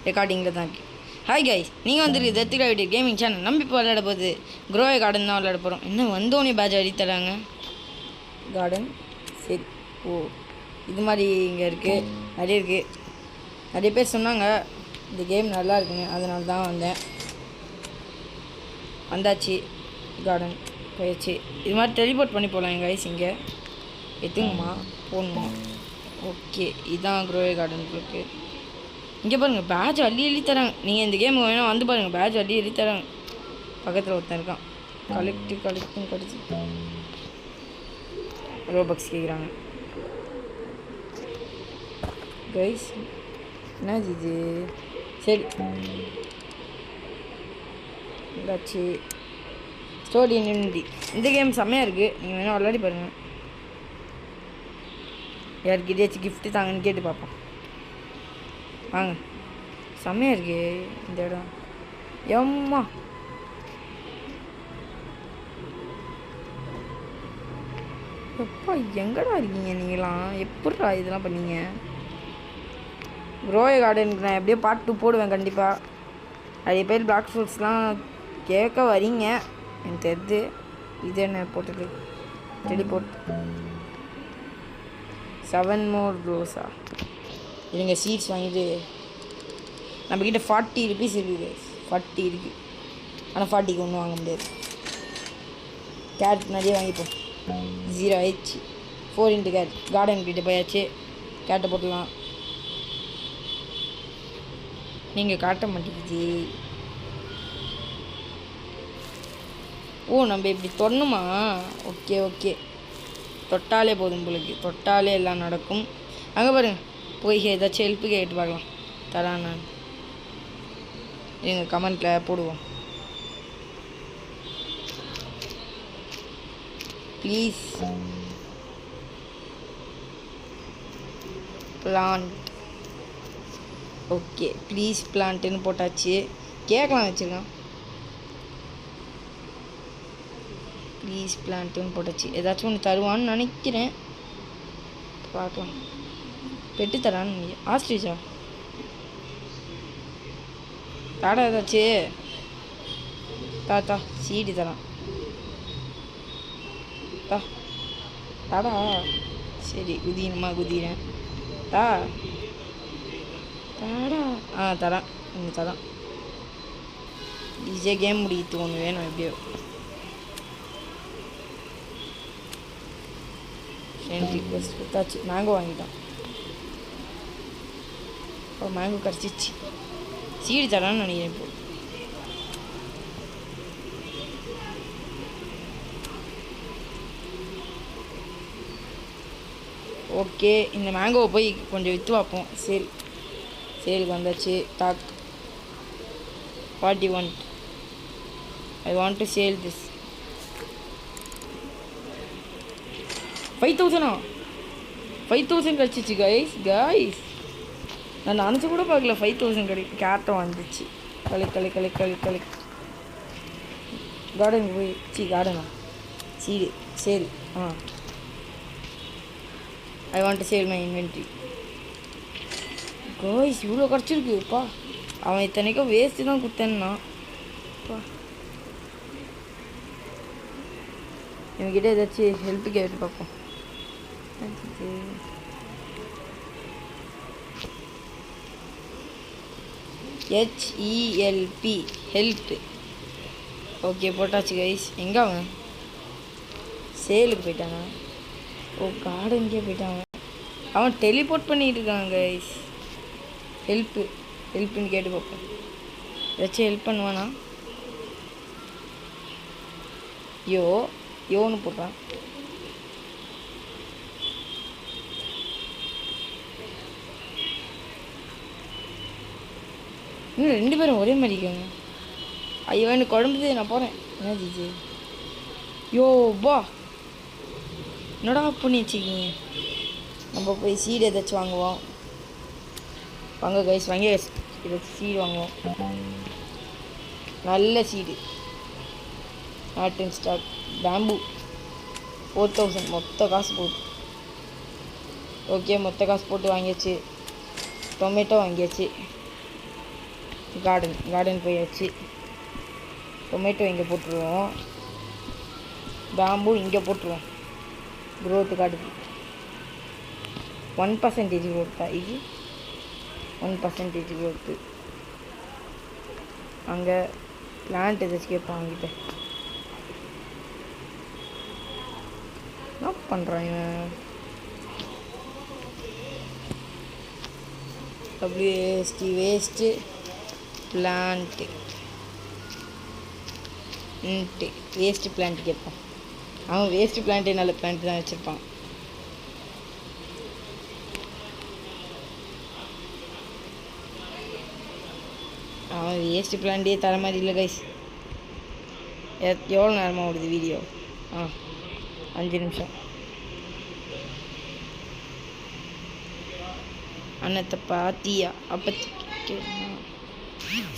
ரெக்கார்டிங்கில் தான் இருக்குது. Hi guys, நீங்கள் வந்துருக்கு தத்திரா வீட்டு கேமிங் சேனல். நம்ம இப்போ விளையாட போகுது க்ரோவே கார்டன் தான் விளையாட போகிறோம். என்ன வந்தோடனே பேட்ச் அடித்தராங்க கார்டன். சரி, இது மாதிரி இங்கே இருக்குது, நிறைய இருக்குது. நிறைய பேர் சொன்னாங்க இந்த கேம் நல்லா இருக்குங்க, அதனால தான் வந்தாச்சு. கார்டன் போயிடுச்சு. இது மாதிரி டெலிபோர்ட் பண்ணி போகலாம் எங்கள் கைஸ். இங்கே எத்துங்கம்மா போகணுமா? ஓகே, இதுதான் க்ரோவே கார்டன் இருக்குது. இங்கே பாருங்கள், பேட்ச் அள்ளி தராங்க. நீங்கள் இந்த கேமுக்கு வேணால் வந்து பாருங்கள், பேட்ச் அள்ளி தராங்க. பக்கத்தில் ஒருத்தன் இருக்கான். கலெக்டும் கிடச்சி ரோபக்ஸ் கேட்குறாங்க. கைஸ் என்னது இது? சரி இதாச்சு. ஸ்டோரி நிமிதி. இந்த கேம் செம்மையாக இருக்குது, நீங்கள் வேணால் விளையாடி பாருங்கள். யாருக்கிட்டேயாச்சும் கிஃப்ட்டு தாங்கன்னு கேட்டு பார்ப்போம். வாங்க, செம்மையாக இருக்கு இந்த இடம். எம்மா எப்பா எங்கடா இருக்கீங்க நீங்களாம்? எப்படா இதெல்லாம் பண்ணீங்க? க்ரோவே கார்டனுக்கு நான் எப்படியோ பார்ட் 2 போடுவேன் கண்டிப்பாக. நிறைய பேர் பிளாக் ஃப்ரூட்ஸ்லாம் கேட்க வரீங்க எனக்கு தெரியுது. இது என்ன போட்டது? டெலிபோர்ட் 7 மோர் ரோஸா? இதுங்க சீட்ஸ் வாங்கிட்டு நம்மக்கிட்ட 40 ருபீஸ் இருக்குது. 40 இருக்குது, ஆனால் 40க்கு ஒன்றும் வாங்க முடியாது. கேரட் நிறைய வாங்கிப்போம். 0 ஆயிடுச்சு. 4 இன்ட்டு கேரட். கார்டன் கிட்டே போயாச்சு. கேரட்டை போட்டுடலாம். நீங்கள் காட்ட மாட்டேங்குது. நம்ம இப்படி தொடணுமா? ஓகே, தொட்டாலே போதும் உங்களுக்கு. தொட்டாலே எல்லாம் நடக்கும். அங்கே பாருங்கள், போய் ஏதாச்சும் ஹெல்ப்பு கேட்டு பார்க்கலாம். தரான் நான் எங்கள் கமெண்ட்டில் போடுவோம். Please plant. ஓகே, ப்ளீஸ் பிளான்ட்டுன்னு போட்டாச்சு. கேட்கலாம் வச்சுருக்கான். ப்ளீஸ் பிளான்ட்டுன்னு போட்டாச்சு. ஏதாச்சும் ஒன்று தருவான்னு நினைக்கிறேன். பார்க்கலாம். பெட்டு தரான்னு ஆஸ்ட்ரிச்சா தாடா ஏதாச்சு தாத்தா சீடி தரான். தாடா சரி, குதிக்கிறேன். தாடா தரான். ஒன்று தரான். ஈஸியாக கேம் முடிக்கிட்டு ஒன்று வேணும். எப்படியோ ஃப்ரெண்ட் ரிக்வெஸ்ட் கொடுத்தாச்சு. மேங்கோ வாங்கிட்டான். மேங்கோ கிடச்சிச்சு. சீடி தரான்னு நினைக்கிறேன். இப்போ ஓகே, இந்த மேங்கோவை போய் கொஞ்சம் விற்று பார்ப்போம். சேலுக்கு வந்தாச்சு. Tag 41. I want to sell this. 5000 கிடச்சிச்சு கைஸ். நான் நினச்சி கூட பார்க்கல 5000 கிடைக்கும். கேரட்டும் வந்துச்சு. களி கார்டனுக்கு போய் கார்டனா seed sale. I want to sell my inventory. Guys இவ்வளோ கிடச்சிருக்குப்பா. அவன் இத்தனைக்கும் வேஸ்ட்டு தான் கொடுத்தேன்னா. இவங்ககிட்ட ஏதாச்சும் ஹெல்ப்பு கேட்டு பார்ப்போம். HELP help. ஓகே போட்டாச்சு கைஸ். எங்கே அவன்? சேலுக்கு போயிட்டாங்க. கார்டனுக்கே போயிட்டாங்க. அவன் டெலிபோர்ட் பண்ணிட்டு இருக்காங்க கைஸ். ஹெல்ப்புன்னு கேட்டு பார்ப்போம். ஏதாச்சும் ஹெல்ப் பண்ணுவானா? யோன்னு போட்டான். இன்னும் 2 பேரும் ஒரே மாதிரி இருக்காங்க. ஐயோ எனக்கு குழம்புது, நான் போகிறேன். என்ன ஜிஜி வா, என்னடா பண்ணி வச்சுக்கிங்க. நம்ம போய் சீடு ஏதாச்சும் வாங்குவோம். வாங்க கைஸ், வாங்கி ஏதாச்சும் சீடு வாங்குவோம். நல்ல சீடு. நாட்டின் ஸ்டாக் பேம்பு 4000 மொத்த காசு போட்டு. ஓகே, மொத்த காசு போட்டு வாங்கியாச்சு. டொமேட்டோ வாங்கியாச்சு. கார்டன் போயாச்சு. டொமேட்டோ இங்கே போட்டுருவோம். பேம்பு இங்கே போட்டுருவோம். க்ரோத்து காட்டுது 1% க்ரோத்தா இது 1% க்ரோத்து. அங்கே பிளான்ட் ஏதாச்சும் கேட்பான் அவங்ககிட்ட. என்ன பண்ணுறான் இவன்? வேஸ்ட்டு பிளான்ட்டு வேஸ்ட்டு பிளான்ட் கேட்பான். அவன் வேஸ்ட்டு பிளான்ட்டே நல்ல பிளான்ட் தான் வச்சுருப்பான். அவன் வேஸ்ட்டு பிளான்ட்டே தர மாதிரி இல்லை கைஸ். எவ்வளோ நேரமாக ஓடுது வீடியோ? 5 நிமிஷம். அன்னத்தை பாத்தியா? அப்போ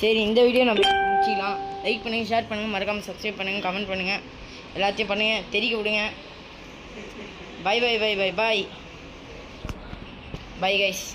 சரி, இந்த வீடியோ நம்ம முடிச்சிக்கலாம். லைக் பண்ணுங்கள், ஷேர் பண்ணுங்கள், மறக்காமல் சப்ஸ்கிரைப் பண்ணுங்கள், கமெண்ட் பண்ணுங்கள், எல்லாத்தையும் பண்ணுங்கள், தெரிவிக்க விடுங்க. Bye bye bye bye bye bye guys.